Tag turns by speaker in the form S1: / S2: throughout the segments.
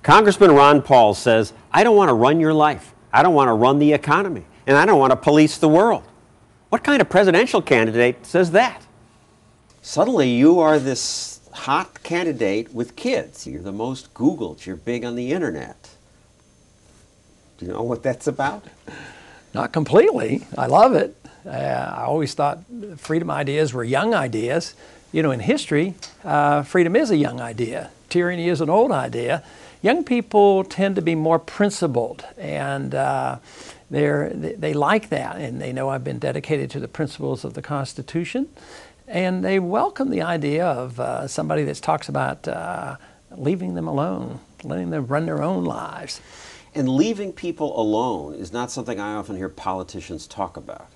S1: Congressman Ron Paul says, I don't want to run your life. I don't want to run the economy. And I don't want to police the world. What kind of presidential candidate says that? Suddenly you are this hot candidate with kids. You're the most Googled. You're big on the internet. Do you know what that's about?
S2: Not completely. I love it. I always thought freedom ideas were young ideas. You know, in history, freedom is a young idea. Tyranny is an old idea. Young people tend to be more principled, and they like that, and they know I've been dedicated to the principles of the Constitution, and they welcome the idea of somebody that talks about leaving them alone, letting them run their own lives.
S1: And leaving people alone is not something I often hear politicians talk about.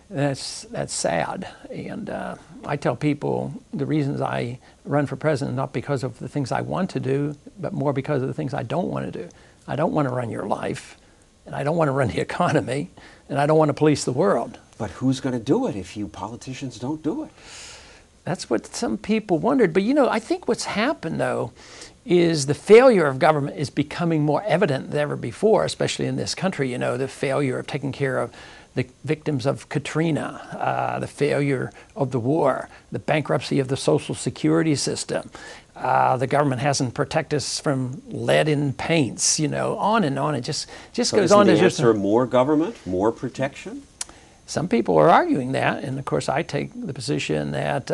S2: That's sad, and I tell people the reasons I run for president not because of the things I want to do, but more because of the things I don't want to do. I don't want to run your life, and I don't want to run the economy, and I don't want to police the world.
S1: But who's going to do it if you politicians don't do it?
S2: That's what some people wondered. But you know, I think what's happened though is the failure of government is becoming more evident than ever before, especially in this country. You know, the failure of taking care of the victims of Katrina, the failure of the war, the bankruptcy of the Social Security system. The government hasn't protected us from lead in paints, you know, on and on. It just goes on.
S1: Is the answer more government, more protection?
S2: Some people are arguing that, and of course I take the position that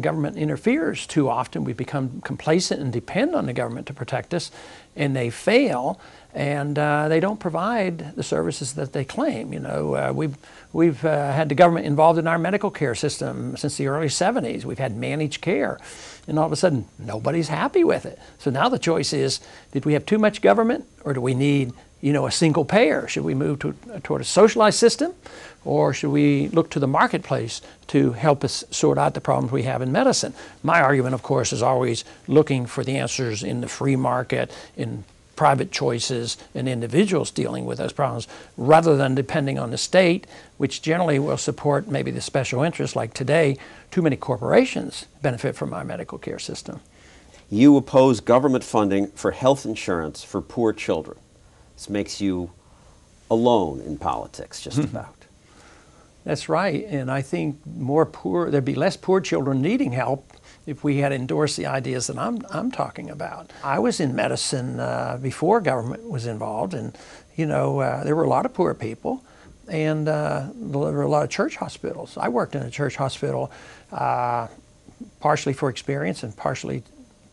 S2: government interferes too often. We become complacent and depend on the government to protect us, and they fail, and they don't provide the services that they claim. You know, we've had the government involved in our medical care system since the early 70s. We've had managed care, and all of a sudden nobody's happy with it. So now the choice is, did we have too much government, or do we need, you know, a single payer? Should we move toward a socialized system, or should we look to the marketplace to help us sort out the problems we have in medicine? My argument, of course, is always looking for the answers in the free market, in private choices, and individuals dealing with those problems, rather than depending on the state, which generally will support maybe the special interests. Like today, too many corporations benefit from our medical care system.
S1: You oppose government funding for health insurance for poor children. This makes you alone in politics, just about.
S2: That's right, and I think there'd be less poor children needing help if we had endorsed the ideas that I'm talking about. I was in medicine before government was involved, and you know, there were a lot of poor people, and there were a lot of church hospitals. I worked in a church hospital partially for experience and partially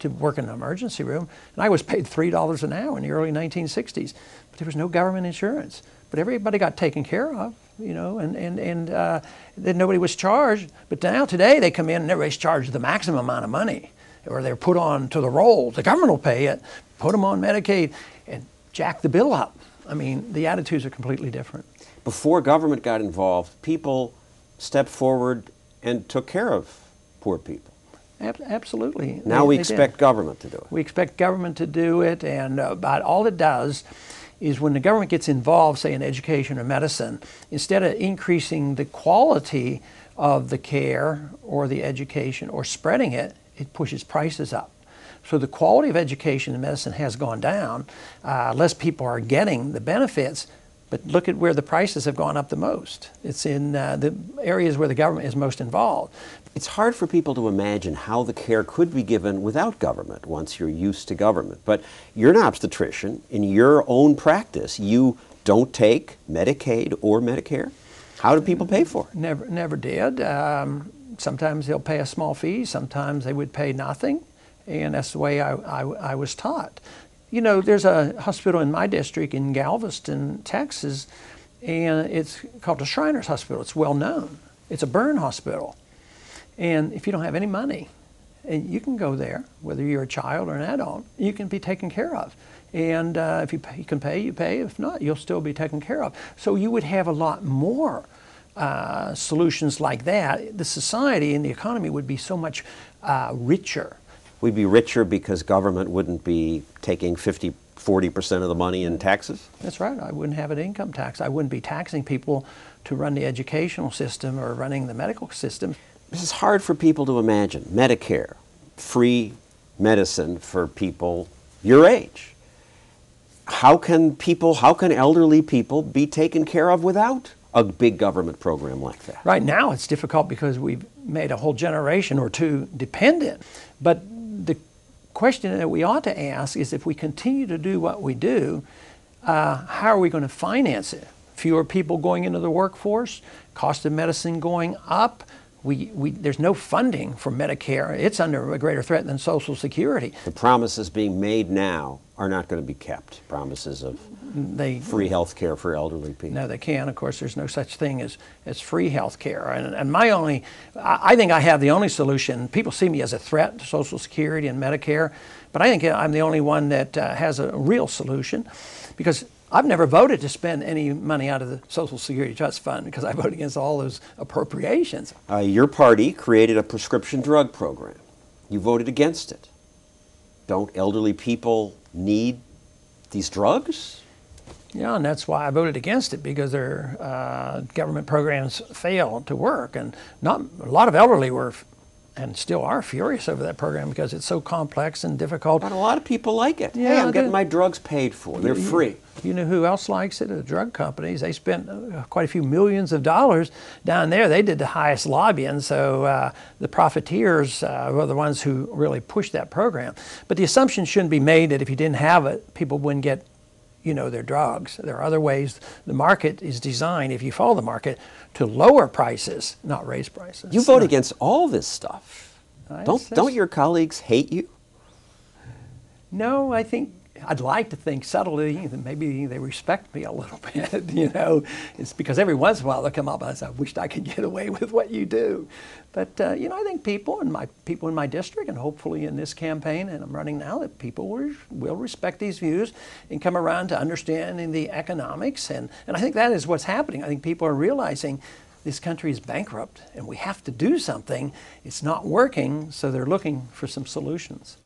S2: to work in an emergency room, and I was paid $3 an hour in the early 1960s, but there was no government insurance. But everybody got taken care of, you know, and then nobody was charged. But now today they come in and everybody's charged the maximum amount of money, or they're put on to the roll. The government will pay it, put them on Medicaid, and jack the bill up. I mean, the attitudes are completely different.
S1: Before government got involved, people stepped forward and took care of poor people.
S2: Absolutely.
S1: Now we expect government to do it.
S2: We expect government to do it, and about all it does is when the government gets involved, say in education or medicine, instead of increasing the quality of the care or the education or spreading it, it pushes prices up. So the quality of education and medicine has gone down. Less people are getting the benefits, but look at where the prices have gone up the most. It's in the areas where the government is most involved.
S1: It's hard for people to imagine how the care could be given without government once you're used to government. But you're an obstetrician. In your own practice, you don't take Medicaid or Medicare. How do people pay for it?
S2: Never did. Sometimes they'll pay a small fee. Sometimes they would pay nothing. And that's the way I was taught. You know, there's a hospital in my district in Galveston, Texas, and it's called the Shriners Hospital. It's well known. It's a burn hospital. And if you don't have any money, and you can go there, whether you're a child or an adult, you can be taken care of. And if you can pay, you pay. If not, you'll still be taken care of. So you would have a lot more solutions like that. The society and the economy would be so much richer.
S1: We'd be richer because government wouldn't be taking 40% of the money in taxes?
S2: That's right. I wouldn't have an income tax. I wouldn't be taxing people to run the educational system or running the medical system.
S1: This is hard for people to imagine. Medicare, free medicine for people your age. How can elderly people be taken care of without a big government program like that?
S2: Right now it's difficult because we've made a whole generation or two dependent. But the question that we ought to ask is, if we continue to do what we do, how are we going to finance it? Fewer people going into the workforce, cost of medicine going up. There's no funding for Medicare. It's under a greater threat than Social Security.
S1: The promises being made now are not going to be kept. Promises of free health care for elderly people.
S2: No, they can't. Of course, there's no such thing as free health care. And I think I have the only solution. People see me as a threat to Social Security and Medicare, but I think I'm the only one that has a real solution, because I've never voted to spend any money out of the Social Security Trust Fund, because I voted against all those appropriations.
S1: Your party created a prescription drug program. You voted against it. Don't elderly people need these drugs?
S2: Yeah, and that's why I voted against it, because their government programs fail to work. And a lot of elderly were, and still are, furious over that program because it's so complex and difficult.
S1: But a lot of people like it.
S2: Yeah,
S1: hey, I'm getting my drugs paid for. They're free.
S2: You know who else likes it? The drug companies. They spent quite a few millions of dollars down there. They did the highest lobbying, so the profiteers were the ones who really pushed that program. But the assumption shouldn't be made that if you didn't have it, people wouldn't get, their drugs. There are other ways. The market is designed, if you follow the market, to lower prices, not raise prices.
S1: You vote against all this stuff. Don't your colleagues hate you?
S2: No, I'd like to think subtly that maybe they respect me a little bit. It's because every once in a while they'll come up and say, "I wished I could get away with what you do." But I think people in my district, and hopefully in this campaign, and I'm running now, that people will respect these views and come around to understanding the economics. And I think that is what's happening. I think people are realizing this country is bankrupt and we have to do something. It's not working, so they're looking for some solutions.